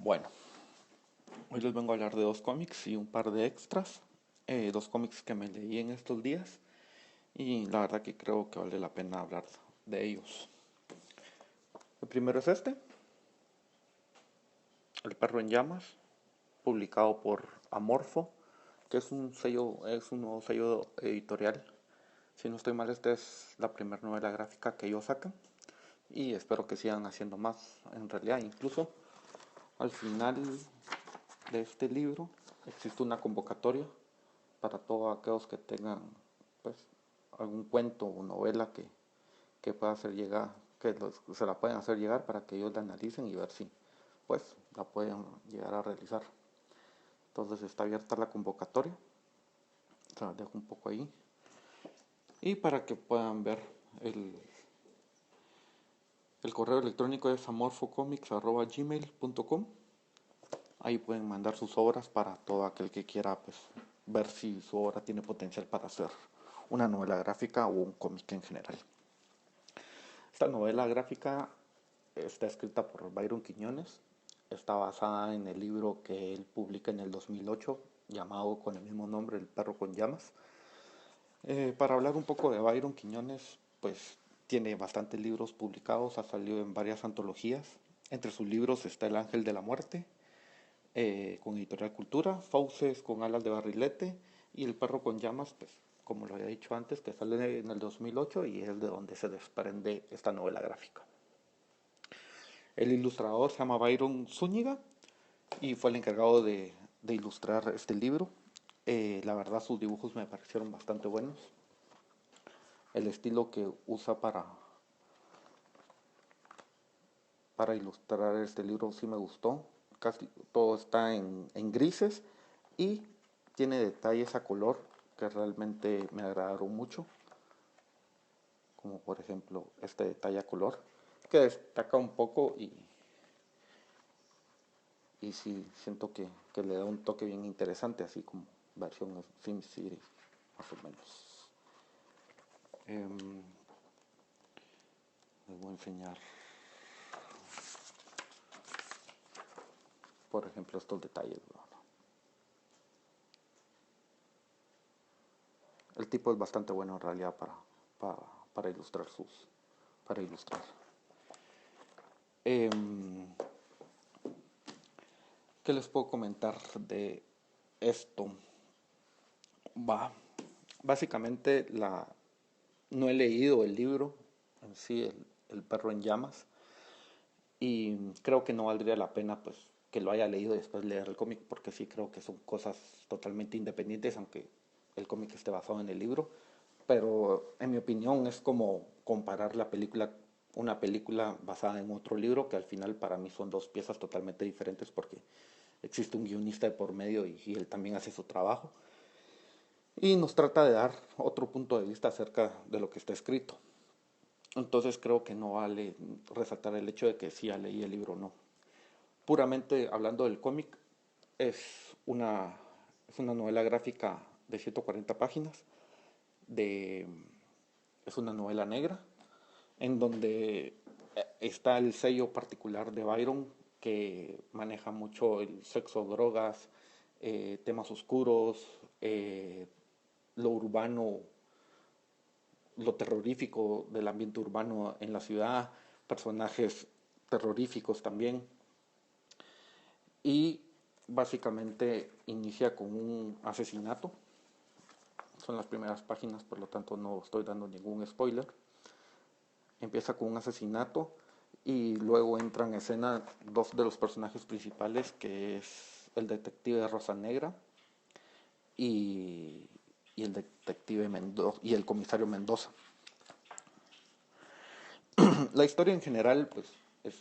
Bueno, hoy les vengo a hablar de dos cómics y un par de extras. Dos cómics que me leí en estos días y la verdad que creo que vale la pena hablar de ellos. El primero es este, El perro en llamas, publicado por Amorfo, que es un nuevo sello editorial. Si no estoy mal, esta es la primera novela gráfica que ellos sacan y espero que sigan haciendo más. En realidad, incluso al final de este libro existe una convocatoria para todos aquellos que tengan pues algún cuento o novela que pueda hacer llegar, se la pueden hacer llegar para que ellos la analicen y ver si pues la pueden llegar a realizar. Entonces está abierta la convocatoria, se las dejo un poco ahí y para que puedan ver el correo electrónico es amorfocomics@gmail.com. Ahí pueden mandar sus obras para todo aquel que quiera pues ver si su obra tiene potencial para hacer una novela gráfica o un cómic en general. Esta novela gráfica está escrita por Byron Quiñones, está basada en el libro que él publica en el 2008 llamado con el mismo nombre, El perro con llamas. Para hablar un poco de Byron Quiñones, pues tiene bastantes libros publicados, ha salido en varias antologías. Entre sus libros está El ángel de la muerte, con Editorial Cultura, Fauces con alas de barrilete y El perro con llamas, pues como lo había dicho antes, que sale en el 2008 y es de donde se desprende esta novela gráfica. El ilustrador se llama Byron Zúñiga y fue el encargado de ilustrar este libro. La verdad sus dibujos me parecieron bastante buenos. El estilo que usa para ilustrar este libro sí me gustó. Casi todo está en grises y tiene detalles a color que realmente me agradaron mucho. Como por ejemplo este detalle a color que destaca un poco y sí siento que le da un toque bien interesante, así como versión SimCity, más o menos. Les voy a enseñar, por ejemplo, estos detalles. El tipo es bastante bueno en realidad para, para ilustrar para ilustrar. ¿Qué les puedo comentar de esto? Va, básicamente no he leído el libro en sí, el perro en llamas, y creo que no valdría la pena pues que lo haya leído y después leer el cómic, porque sí creo que son cosas totalmente independientes, aunque el cómic esté basado en el libro. Pero en mi opinión es como comparar una película basada en otro libro, que al final para mí son dos piezas totalmente diferentes porque existe un guionista de por medio y él también hace su trabajo y nos trata de dar otro punto de vista acerca de lo que está escrito. Entonces creo que no vale resaltar el hecho de que sí ya leí el libro o no. Puramente hablando del cómic, es una, es una novela gráfica de 140 páginas, de, es una novela negra, en donde está el sello particular de Byron, que maneja mucho el sexo, drogas, temas oscuros, lo urbano, lo terrorífico del ambiente urbano en la ciudad, personajes terroríficos también. Y básicamente inicia con un asesinato. Son las primeras páginas, por lo tanto no estoy dando ningún spoiler. Empieza con un asesinato y luego entran en escena dos de los personajes principales, que es el detective Rosa Negra y, y el detective Mendoza y el comisario Mendoza. La historia en general pues es,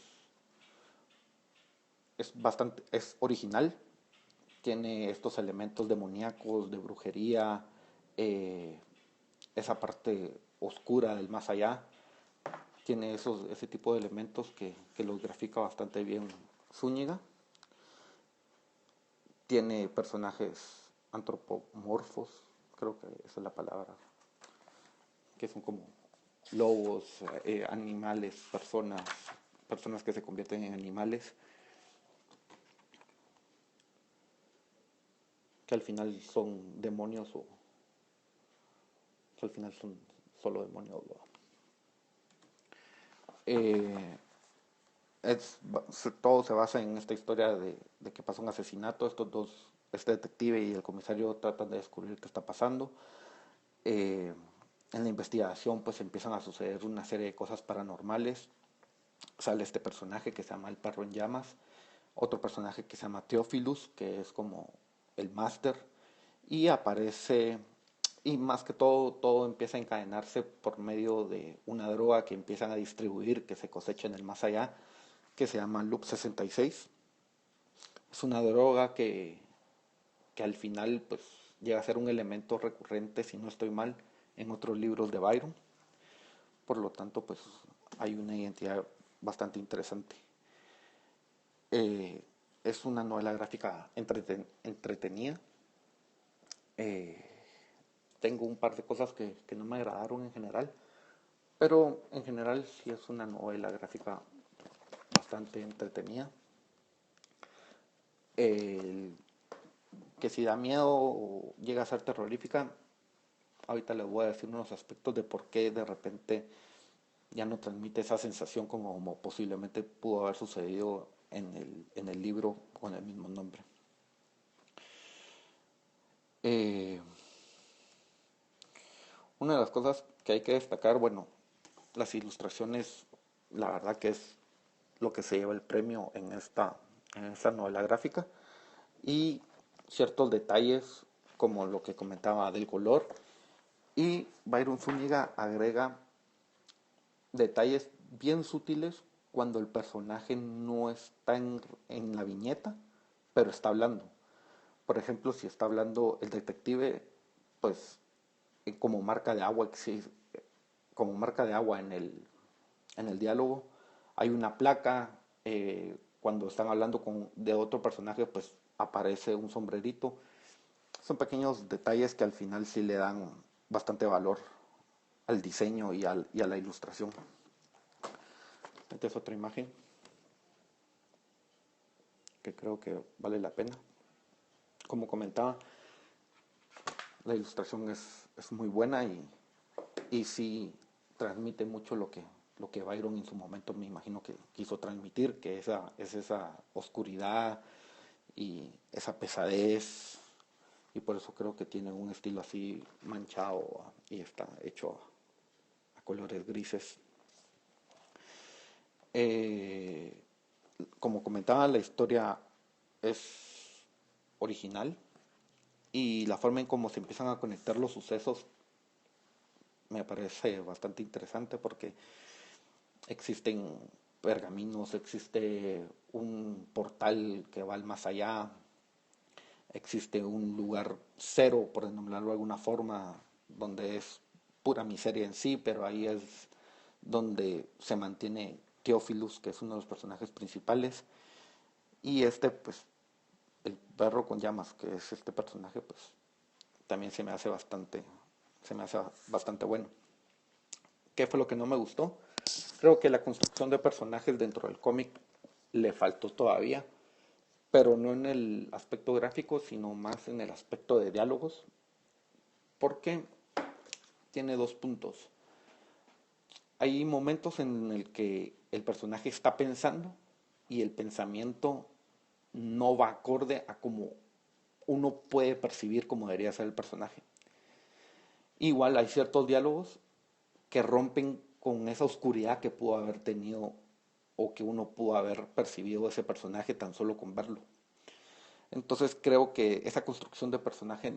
es original, tiene estos elementos demoníacos, de brujería, eh, esa parte oscura del más allá, tiene ese tipo de elementos que los grafica bastante bien Zúñiga. Tiene personajes antropomorfos, creo que esa es la palabra, que son como lobos, animales, personas que se convierten en animales. que al final son demonios o que al final son solo demonios. Eh, todo se basa en esta historia de que pasa un asesinato. Estos dos, este detective y el comisario, tratan de descubrir qué está pasando. Eh, en la investigación pues empiezan a suceder una serie de cosas paranormales. Sale este personaje que se llama el perro en llamas, otro personaje que se llama Theophilus, que es como el máster, y aparece, y más que todo empieza a encadenarse por medio de una droga que empiezan a distribuir, que se cosecha en el más allá, que se llama Loop 66. Es una droga que al final pues llega a ser un elemento recurrente, si no estoy mal, en otros libros de Byron. Por lo tanto, pues hay una identidad bastante interesante. Eh, es una novela gráfica entretenida. Eh, Tengo un par de cosas que no me agradaron en general, pero en general sí es una novela gráfica bastante entretenida. El que si da miedo o llega a ser terrorífica, ahorita les voy a decir unos aspectos de por qué de repente ya no transmite esa sensación como posiblemente pudo haber sucedido en el libro con el mismo nombre. Eh, una de las cosas que hay que destacar, bueno, las ilustraciones, la verdad que es lo que se lleva el premio en esta novela gráfica, y ciertos detalles como lo que comentaba del color, y Byron Zúñiga agrega detalles bien sutiles cuando el personaje no está en la viñeta, pero está hablando. Por ejemplo, si está hablando el detective, pues como marca de agua, como marca de agua en el diálogo, hay una placa. Cuando están hablando de otro personaje, pues aparece un sombrerito. Son pequeños detalles que al final sí le dan bastante valor al diseño y a la ilustración. Esta es otra imagen que creo que vale la pena. Como comentaba, la ilustración es muy buena y sí transmite mucho lo que Byron en su momento me imagino que quiso transmitir, que es esa oscuridad y esa pesadez, y por eso creo que tiene un estilo así manchado y está hecho a colores grises. Eh, como comentaba, la historia es original y la forma en cómo se empiezan a conectar los sucesos me parece bastante interesante porque existen pergaminos, existe un portal que va al más allá, existe un lugar cero, por denominarlo de alguna forma, donde es pura miseria en sí, pero ahí es donde se mantiene Theophilus, que es uno de los personajes principales, y pues, el perro con llamas, que es este personaje, pues, también se me hace bastante bueno. ¿Qué fue lo que no me gustó? Creo que la construcción de personajes dentro del cómic le faltó todavía, pero no en el aspecto gráfico, sino más en el aspecto de diálogos, porque tiene dos puntos. Hay momentos en el que el personaje está pensando y el pensamiento no va acorde a como uno puede percibir como debería ser el personaje. Igual hay ciertos diálogos que rompen con esa oscuridad que pudo haber tenido o que uno pudo haber percibido de ese personaje tan solo con verlo. Entonces creo que esa construcción de personaje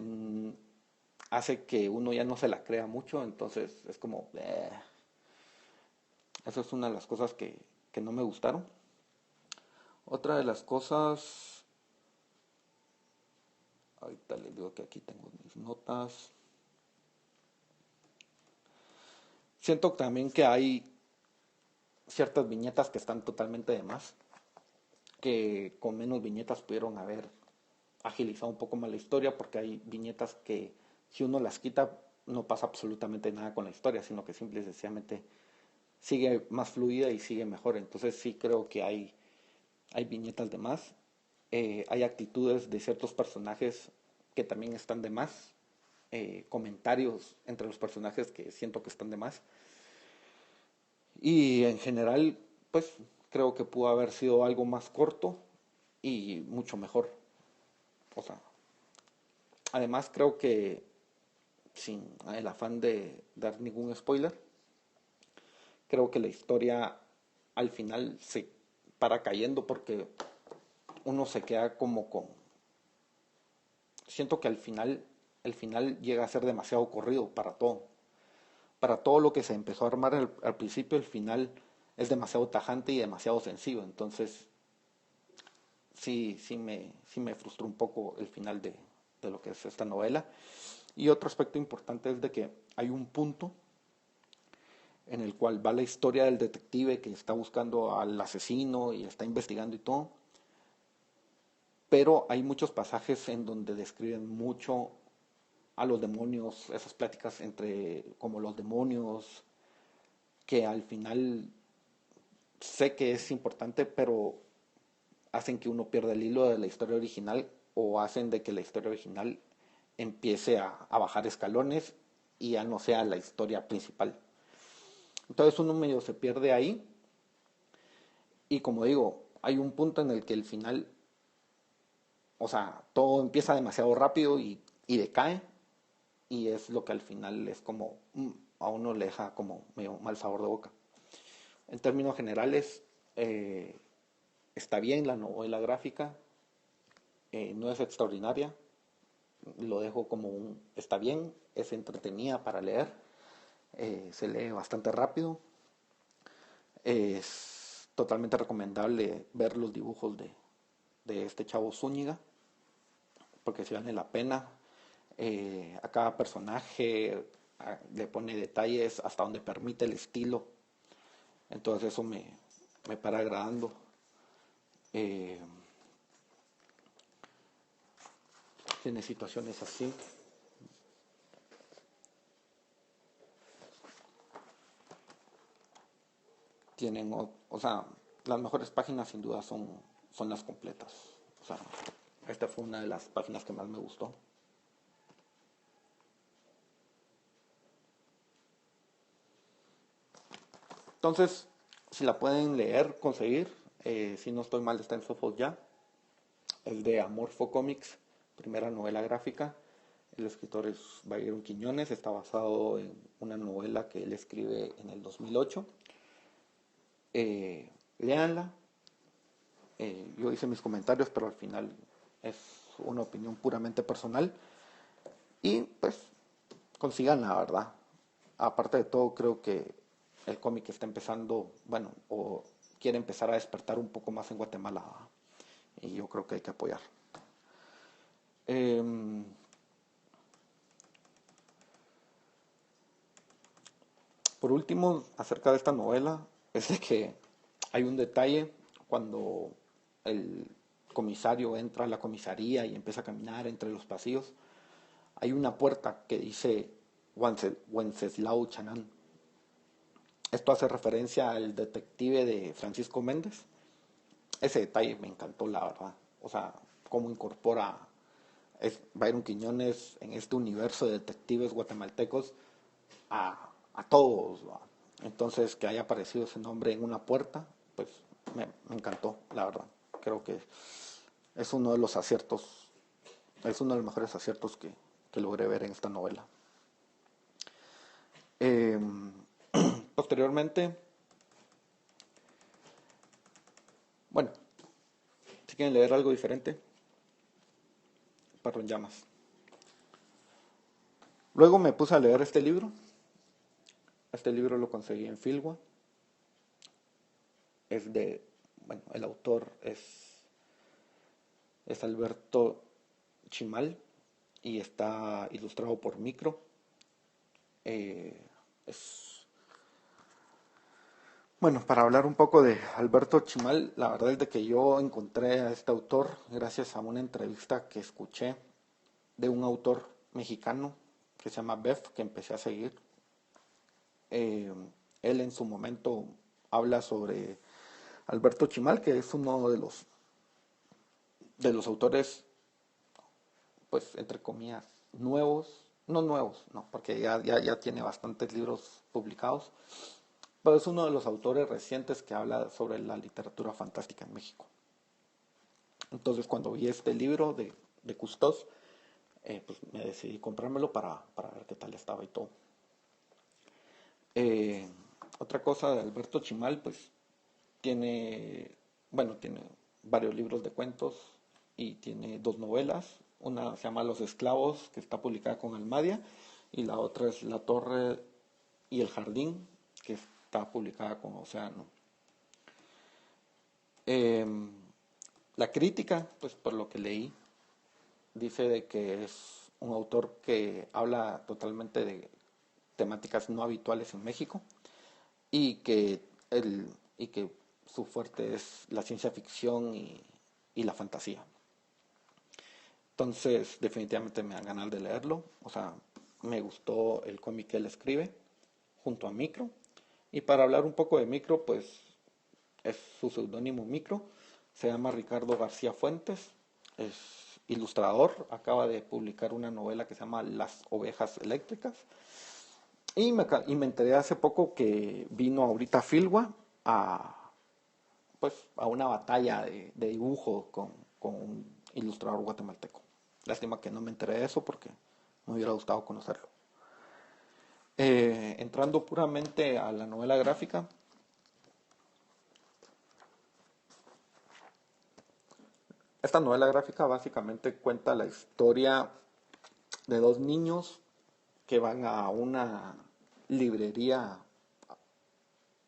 hace que uno ya no se la crea mucho, entonces es como... Esa es una de las cosas que no me gustaron. Otra de las cosas... Ahorita les digo que aquí tengo mis notas. Siento también que hay ciertas viñetas que están totalmente de más, que con menos viñetas pudieron haber agilizado un poco más la historia, porque hay viñetas que si uno las quita no pasa absolutamente nada con la historia, sino que simple y sencillamente sigue más fluida y sigue mejor. Entonces sí creo que hay viñetas de más. Hay actitudes de ciertos personajes que también están de más, comentarios entre los personajes que siento que están de más. Y en general, pues creo que pudo haber sido algo más corto y mucho mejor. O sea, además creo que, sin el afán de dar ningún spoiler, creo que la historia al final se para cayendo porque uno se queda como con... Siento que el final llega a ser demasiado corrido para todo. Para todo lo que se empezó a armar al principio, el final es demasiado tajante y demasiado sencillo. Entonces, sí me frustró un poco el final de lo que es esta novela. Y otro aspecto importante es de que hay un punto en el cual va la historia del detective que está buscando al asesino y está investigando y todo, pero hay muchos pasajes en donde describen mucho a los demonios, esas pláticas entre como los demonios, que al final sé que es importante, pero hacen que uno pierda el hilo de la historia original o hacen de que la historia original empiece a bajar escalones y ya no sea la historia principal. Entonces uno medio se pierde ahí y como digo, hay un punto en el que el final, o sea, todo empieza demasiado rápido y decae y es lo que al final es como, a uno le deja como medio mal sabor de boca. En términos generales, está bien la novela gráfica, no es extraordinaria, lo dejo como un, está bien, es entretenida para leer, se lee bastante rápido, es totalmente recomendable ver los dibujos de este chavo Zúñiga, porque si vale la pena. A cada personaje le pone detalles hasta donde permite el estilo, entonces eso me para agradando. Eh, Tiene situaciones así. Tienen, o sea, las mejores páginas sin duda son las completas. O sea, esta fue una de las páginas que más me gustó. Entonces, si la pueden leer, conseguir, si no estoy mal, está en Sofos ya. Es de Amorfo Comics, primera novela gráfica. El escritor es Byron Quiñones, está basado en una novela que él escribe en el 2008. Léanla. Yo hice mis comentarios, pero al final es una opinión puramente personal. Y pues consigan la verdad. Aparte de todo, creo que el cómic está empezando, bueno, o quiere empezar a despertar un poco más en Guatemala. Y yo creo que hay que apoyar. Eh, por último, acerca de esta novela, es de que hay un detalle cuando el comisario entra a la comisaría y empieza a caminar entre los pasillos. Hay una puerta que dice Wenceslao Chanán. Esto hace referencia al detective de Francisco Méndez. Ese detalle me encantó, la verdad. O sea, cómo incorpora Byron Quiñones en este universo de detectives guatemaltecos a todos. ¿Va? Entonces, que haya aparecido ese nombre en una puerta, pues me encantó, la verdad. Creo que es uno de los aciertos, es uno de los mejores aciertos que logré ver en esta novela. Eh, Posteriormente, bueno, si quieren leer algo diferente, Perro en Llamas. Luego me puse a leer este libro. Este libro lo conseguí en Filgua. Es de, bueno, el autor es Alberto Chimal y está ilustrado por Micro. Es Bueno, para hablar un poco de Alberto Chimal, la verdad es de que yo encontré a este autor gracias a una entrevista que escuché de un autor mexicano que se llama Bef, que empecé a seguir. Eh, Él en su momento habla sobre Alberto Chimal, que es uno de los autores pues, entre comillas, nuevos, no nuevos, no, porque ya tiene bastantes libros publicados, pero es uno de los autores recientes que habla sobre la literatura fantástica en México. Entonces, cuando vi este libro de Custós, pues me decidí comprármelo para ver qué tal estaba y todo. Eh, Otra cosa de Alberto Chimal, pues tiene varios libros de cuentos y tiene dos novelas. Una se llama Los Esclavos, que está publicada con Almadia, y la otra es La Torre y el Jardín, que está publicada con Océano. Eh, la crítica, pues por lo que leí, dice de que es un autor que habla totalmente de temáticas no habituales en México y que, y que su fuerte es la ciencia ficción y la fantasía. Entonces, definitivamente me dan ganas de leerlo. O sea, me gustó el cómic que él escribe junto a Micro. Y para hablar un poco de Micro, pues es su seudónimo Micro. Se llama Ricardo García Fuentes. Es ilustrador. Acaba de publicar una novela que se llama Las Ovejas Eléctricas. Y me enteré hace poco que vino ahorita a Filwa a una batalla de dibujo con un ilustrador guatemalteco. Lástima que no me enteré de eso porque me hubiera gustado conocerlo. Entrando puramente a la novela gráfica, esta novela gráfica básicamente cuenta la historia de dos niños que van a una librería,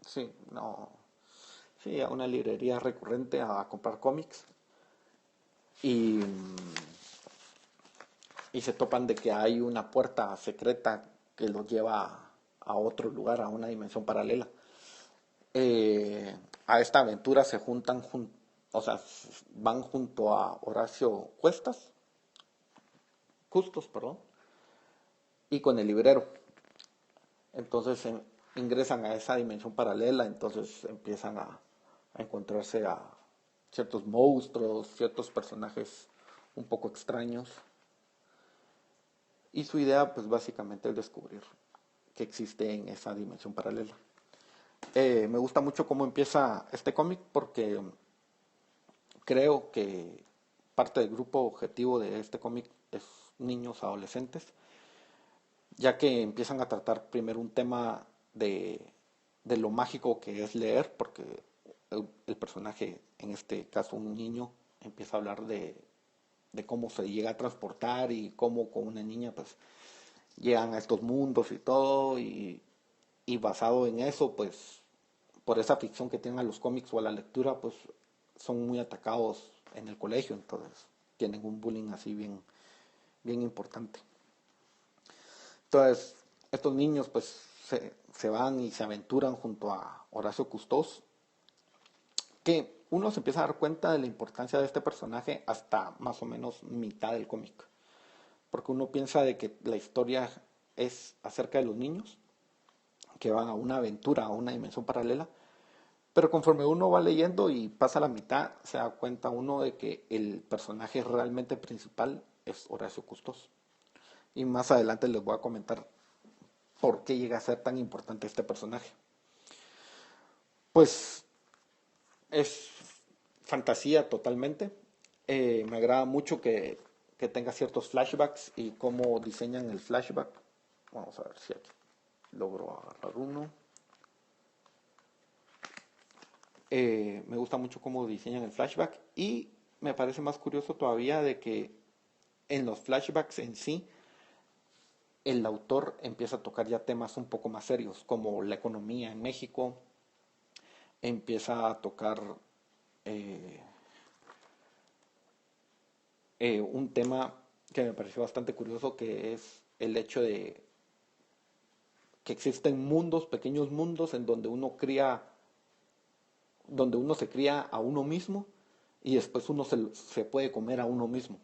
sí, no, sí, a una librería recurrente a comprar cómics y, y se topan de que hay una puerta secreta que los lleva a otro lugar, a una dimensión paralela. A esta aventura se juntan, o sea, van junto a Horacio Custos, perdón, y con el librero. Entonces ingresan a esa dimensión paralela, entonces empiezan a encontrarse a ciertos monstruos, ciertos personajes un poco extraños. Y su idea, pues básicamente es descubrir que existe en esa dimensión paralela. Me gusta mucho cómo empieza este cómic porque creo que parte del grupo objetivo de este cómic es niños, adolescentes, ya que empiezan a tratar primero un tema de lo mágico que es leer, porque el personaje, en este caso un niño, empieza a hablar de cómo se llega a transportar y cómo con una niña pues llegan a estos mundos y todo, y basado en eso, pues por esa ficción que tienen a los cómics o a la lectura, pues son muy atacados en el colegio, entonces tienen un bullying así bien, bien importante. Entonces, estos niños pues se van y se aventuran junto a Horacio Custós, que uno se empieza a dar cuenta de la importancia de este personaje hasta más o menos mitad del cómic. Porque uno piensa de que la historia es acerca de los niños que van a una aventura, a una dimensión paralela, pero conforme uno va leyendo y pasa la mitad, se da cuenta uno de que el personaje realmente principal es Horacio Custos. Y más adelante les voy a comentar por qué llega a ser tan importante este personaje. Pues es fantasía totalmente. Me agrada mucho que tenga ciertos flashbacks y cómo diseñan el flashback. Vamos a ver si aquí logro agarrar uno. Me gusta mucho cómo diseñan el flashback y me parece más curioso todavía de que en los flashbacks en sí el autor empieza a tocar ya temas un poco más serios como la economía en México, empieza a tocar eh, un tema que me pareció bastante curioso, que es el hecho de que existen mundos, pequeños mundos en donde uno se cría a uno mismo y después uno se puede comer a uno mismo.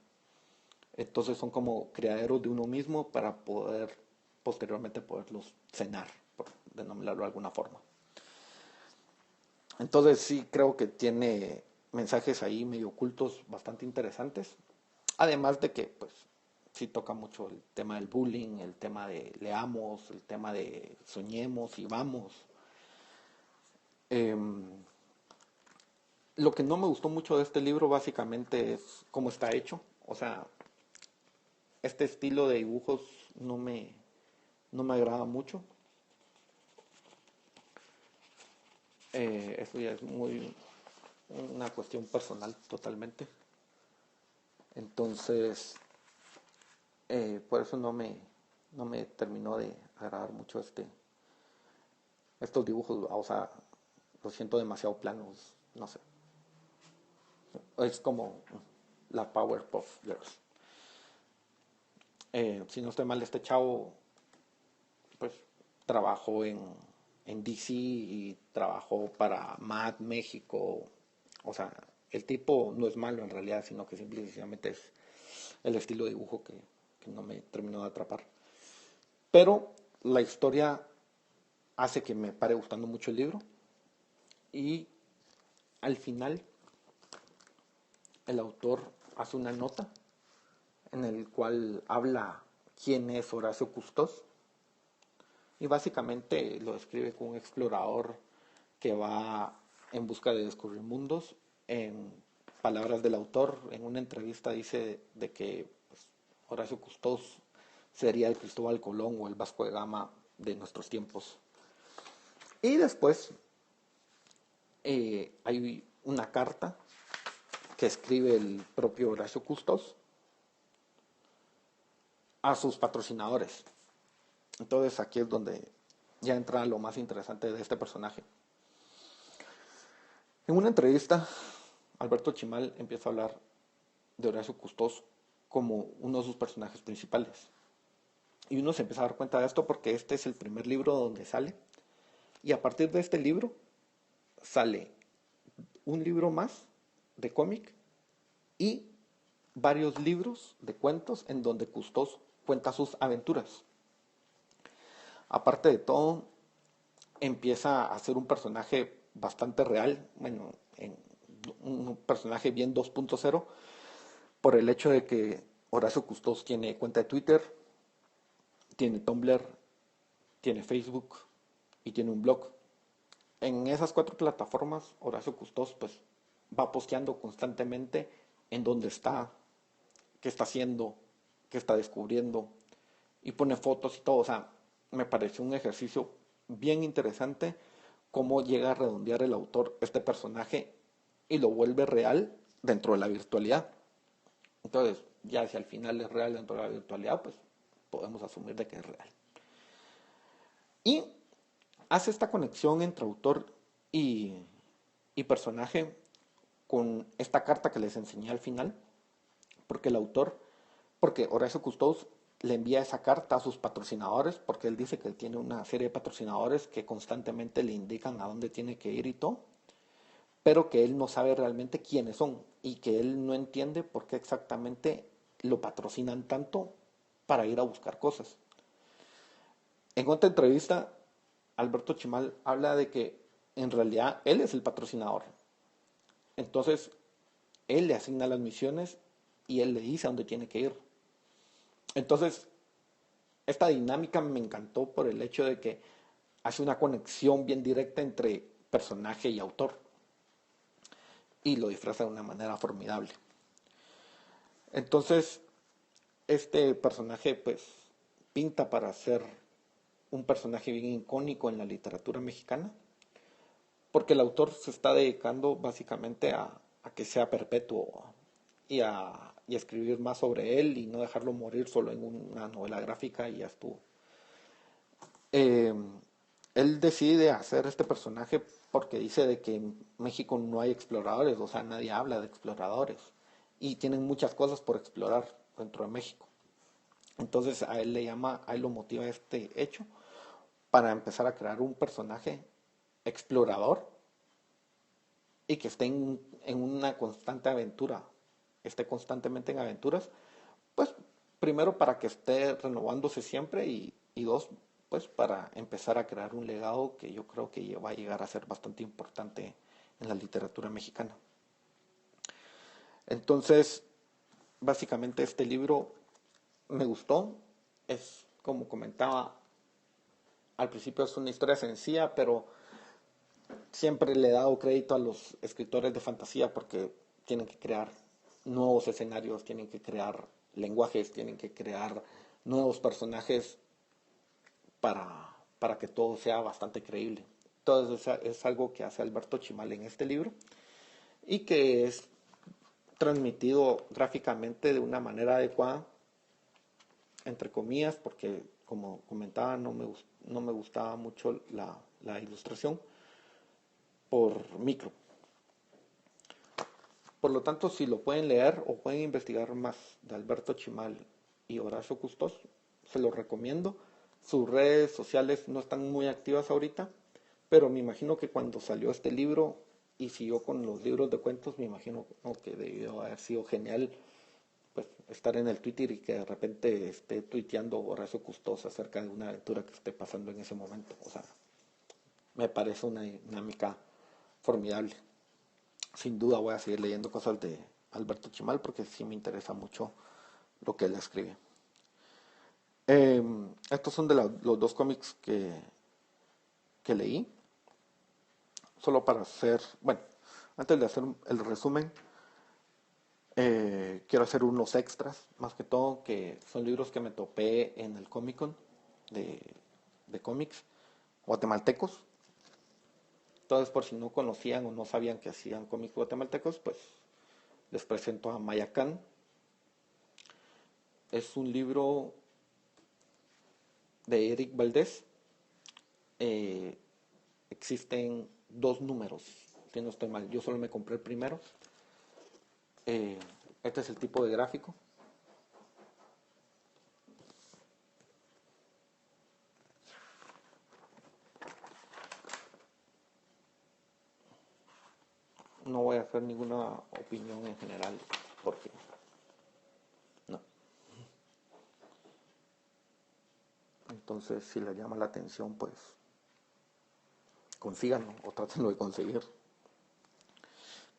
Entonces son como criaderos de uno mismo para poder posteriormente poderlos cenar, por denominarlo de alguna forma. Entonces sí creo que tiene mensajes ahí medio ocultos bastante interesantes. Además de que pues sí toca mucho el tema del bullying, el tema de leamos, el tema de soñemos y vamos. Em, lo que no me gustó mucho de este libro básicamente es cómo está hecho. O sea, este estilo de dibujos no me agrada mucho. Eso ya es muy una cuestión personal totalmente. Entonces, por eso no me terminó de agradar mucho estos dibujos. O sea, los siento demasiado planos, no sé. Es como la Powerpuff Girls. Si no estoy mal, este chavo, pues trabajó en DC y trabajó para Mad México. O sea, el tipo no es malo en realidad, sino que simplemente es el estilo de dibujo que no me terminó de atrapar. Pero la historia hace que me pare gustando mucho el libro y al final el autor hace una nota en el cual habla quién es Horacio Custós y básicamente lo describe como un explorador que va en busca de descubrir mundos. En palabras del autor, en una entrevista dice de que pues, Horacio Custós sería el Cristóbal Colón o el Vasco de Gama de nuestros tiempos. Y después hay una carta que escribe el propio Horacio Custós a sus patrocinadores. Entonces aquí es donde ya entra lo más interesante de este personaje. En una entrevista, Alberto Chimal empieza a hablar de Horacio Custós como uno de sus personajes principales. Y uno se empieza a dar cuenta de esto porque este es el primer libro donde sale. Y a partir de este libro sale un libro más de cómic y varios libros de cuentos en donde Custós cuenta sus aventuras. Aparte de todo, empieza a ser un personaje bastante real, bueno, un personaje bien 2.0, por el hecho de que Horacio Custós tiene cuenta de Twitter, tiene Tumblr, tiene Facebook y tiene un blog. En esas 4 plataformas, Horacio Custós pues va posteando constantemente en dónde está, qué está haciendo, qué está descubriendo y pone fotos y todo. O sea, me pareció un ejercicio bien interesante cómo llega a redondear el autor este personaje y lo vuelve real dentro de la virtualidad. Entonces, ya si al final es real dentro de la virtualidad, pues podemos asumir de que es real. Y hace esta conexión entre autor y, y personaje con esta carta que les enseñé al final, porque el autor, porque Horacio Custós le envía esa carta a sus patrocinadores, porque él dice que él tiene una serie de patrocinadores que constantemente le indican a dónde tiene que ir y todo, pero que él no sabe realmente quiénes son y que él no entiende por qué exactamente lo patrocinan tanto para ir a buscar cosas. En otra entrevista, Alberto Chimal habla de que en realidad él es el patrocinador. Entonces, él le asigna las misiones y él le dice a dónde tiene que ir. Entonces, esta dinámica me encantó por el hecho de que hace una conexión bien directa entre personaje y autor y lo disfraza de una manera formidable. Entonces, este personaje pues pinta para ser un personaje bien icónico en la literatura mexicana, porque el autor se está dedicando básicamente a que sea perpetuo y a escribir más sobre él y no dejarlo morir solo en una novela gráfica y ya estuvo. Eh, Él decide hacer este personaje porque dice de que en México no hay exploradores, o sea, nadie habla de exploradores y tienen muchas cosas por explorar dentro de México. Entonces a él lo motiva este hecho para empezar a crear un personaje explorador y que esté en una constante aventura, esté constantemente en aventuras, pues primero para que esté renovándose siempre y dos, pues para empezar a crear un legado que yo creo que va a llegar a ser bastante importante en la literatura mexicana. Entonces, básicamente este libro me gustó. Es como comentaba al principio, es una historia sencilla, pero siempre le he dado crédito a los escritores de fantasía porque tienen que crear nuevos escenarios, tienen que crear lenguajes, tienen que crear nuevos personajes para que todo sea bastante creíble. Todo eso es algo que hace Alberto Chimal en este libro y que es transmitido gráficamente de una manera adecuada, entre comillas, porque como comentaba no me gustaba mucho la ilustración por micro. Por lo tanto, si lo pueden leer o pueden investigar más de Alberto Chimal y Horacio Custos, se los recomiendo. Sus redes sociales no están muy activas ahorita, pero me imagino que cuando salió este libro y siguió con los libros de cuentos, me imagino que debió haber sido genial pues estar en el Twitter y que de repente esté tuiteando Horacio Custos acerca de una aventura que esté pasando en ese momento. O sea, me parece una dinámica formidable. Sin duda voy a seguir leyendo cosas de Alberto Chimal porque sí me interesa mucho lo que él escribe. Estos son de los dos cómics que leí. Solo para hacer, bueno, antes de hacer el resumen, quiero hacer unos extras, más que todo, que son libros que me topé en el Comic Con de, de cómics guatemaltecos. Entonces, por si no conocían o no sabían que hacían cómics guatemaltecos, pues les presento a Mayacán. Es un libro de Eric Valdés. Eh, Existen dos números, si no estoy mal. Yo solo me compré el primero. Eh, este es el tipo de gráfico. No voy a hacer ninguna opinión en general, porque no. Entonces, si les llama la atención, pues consíganlo o trátenlo de conseguir.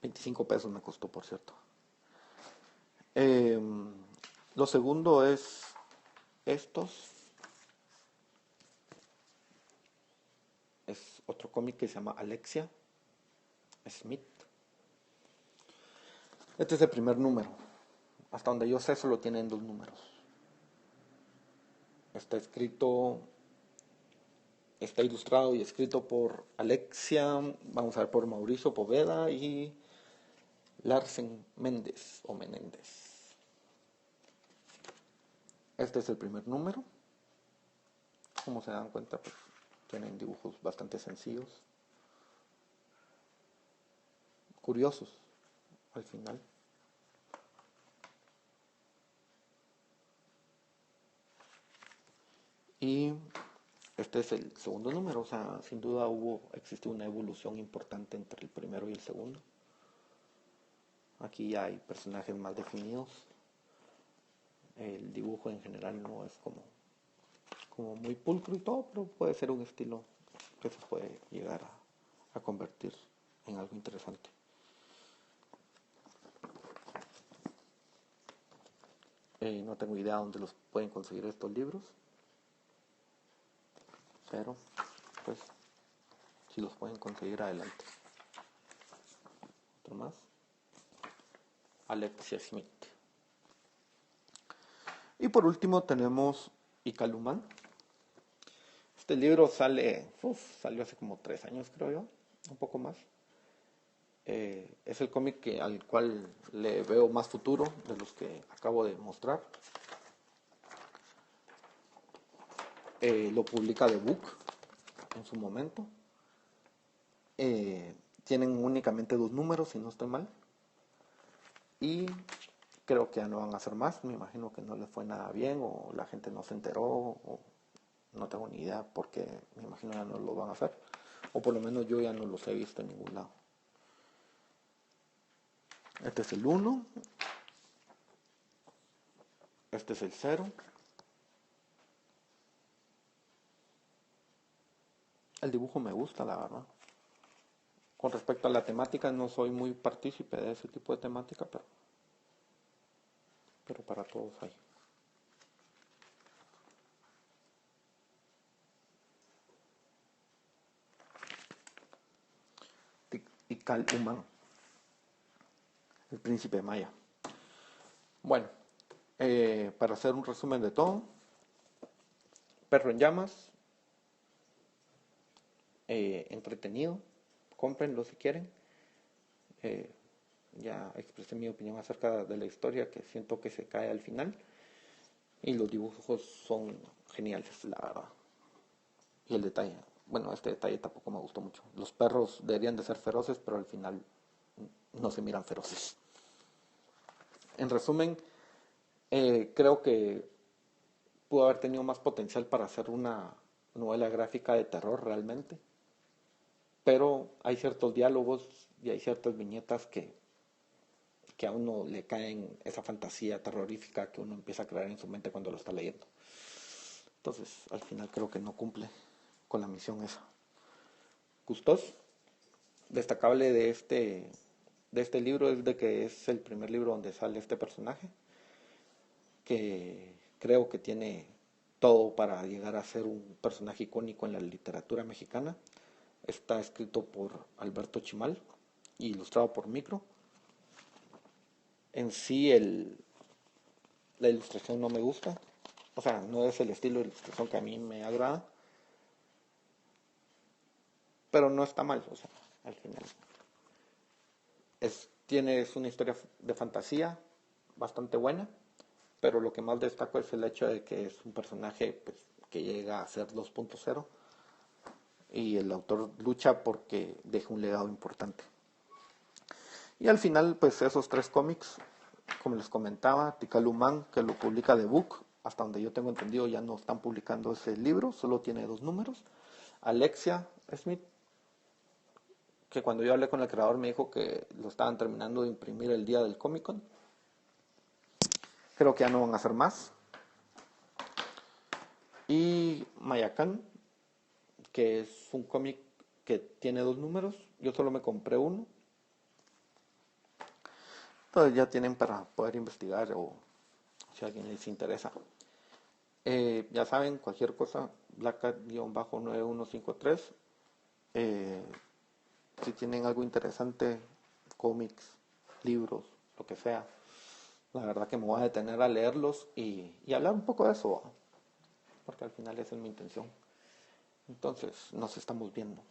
25 pesos me costó, por cierto. Eh, lo segundo es estos. Es otro cómic que se llama Alexia Smith. Este es el primer número. Hasta donde yo sé, solo tienen dos números. Está escrito, está ilustrado y escrito por Alexia, vamos a ver, por Mauricio Poveda y Larsen Méndez o Menéndez. Este es el primer número. Como se dan cuenta, pues tienen dibujos bastante sencillos, curiosos al final. Y este es el segundo número, o sea, sin duda existió una evolución importante entre el primero y el segundo. Aquí ya hay personajes más definidos. El dibujo en general no es como muy pulcro y todo, pero puede ser un estilo que se puede llegar a convertir en algo interesante. No tengo idea dónde los pueden conseguir estos libros, pero pues si los pueden conseguir, adelante. Otro más, Alexia Smith. Y por último tenemos Icalumán. Este libro salió hace como 3 años, creo yo, un poco más. Es el cómic al cual le veo más futuro de los que acabo de mostrar. Lo publica The Book en su momento. Tienen únicamente 2 números, si no estoy mal. Y creo que ya no van a hacer más. Me imagino que no les fue nada bien o la gente no se enteró o no tengo ni idea porque me imagino ya no lo van a hacer. O por lo menos yo ya no los he visto en ningún lado. Este es el 1. Este es el 0. El dibujo me gusta, la verdad. Con respecto a la temática, no soy muy partícipe de ese tipo de temática, pero para todos hay. Tikal Uman, el príncipe maya. Bueno, para hacer un resumen de todo, Perro en llamas, entretenido, cómprenlo si quieren. Ya expresé mi opinión acerca de la historia, que siento que se cae al final, y los dibujos son geniales, la verdad. Y el detalle, bueno, este detalle tampoco me gustó mucho. Los perros deberían de ser feroces, pero al final no se miran feroces. En resumen, creo que pudo haber tenido más potencial para hacer una novela gráfica de terror realmente, pero hay ciertos diálogos y hay ciertas viñetas que a uno le caen esa fantasía terrorífica que uno empieza a crear en su mente cuando lo está leyendo. Entonces, al final creo que no cumple con la misión esa. Gustos, destacable de este libro es de que es el primer libro donde sale este personaje, que creo que tiene todo para llegar a ser un personaje icónico en la literatura mexicana. Está escrito por Alberto Chimal y ilustrado por Micro. En sí la ilustración no me gusta, o sea, no es el estilo de ilustración que a mí me agrada, pero no está mal, o sea, al final. Es una historia de fantasía bastante buena, pero lo que más destaco es el hecho de que es un personaje pues, que llega a ser 2.0 y el autor lucha porque deja un legado importante. Y al final, pues esos tres cómics, como les comentaba, Tikal Uman, que lo publica The Book, hasta donde yo tengo entendido ya no están publicando ese libro, solo tiene 2 números. Alexia Smith, que cuando yo hablé con el creador me dijo que lo estaban terminando de imprimir el día del Comic Con. Creo que ya no van a hacer más. Y Mayakan, que es un cómic que tiene 2 números, yo solo me compré uno. Entonces ya tienen para poder investigar o si a alguien les interesa. Ya saben, cualquier cosa, blackcat-9153. Eh, si tienen algo interesante, cómics, libros, lo que sea, la verdad que me voy a detener a leerlos y hablar un poco de eso, porque al final esa es mi intención. Entonces, nos estamos viendo.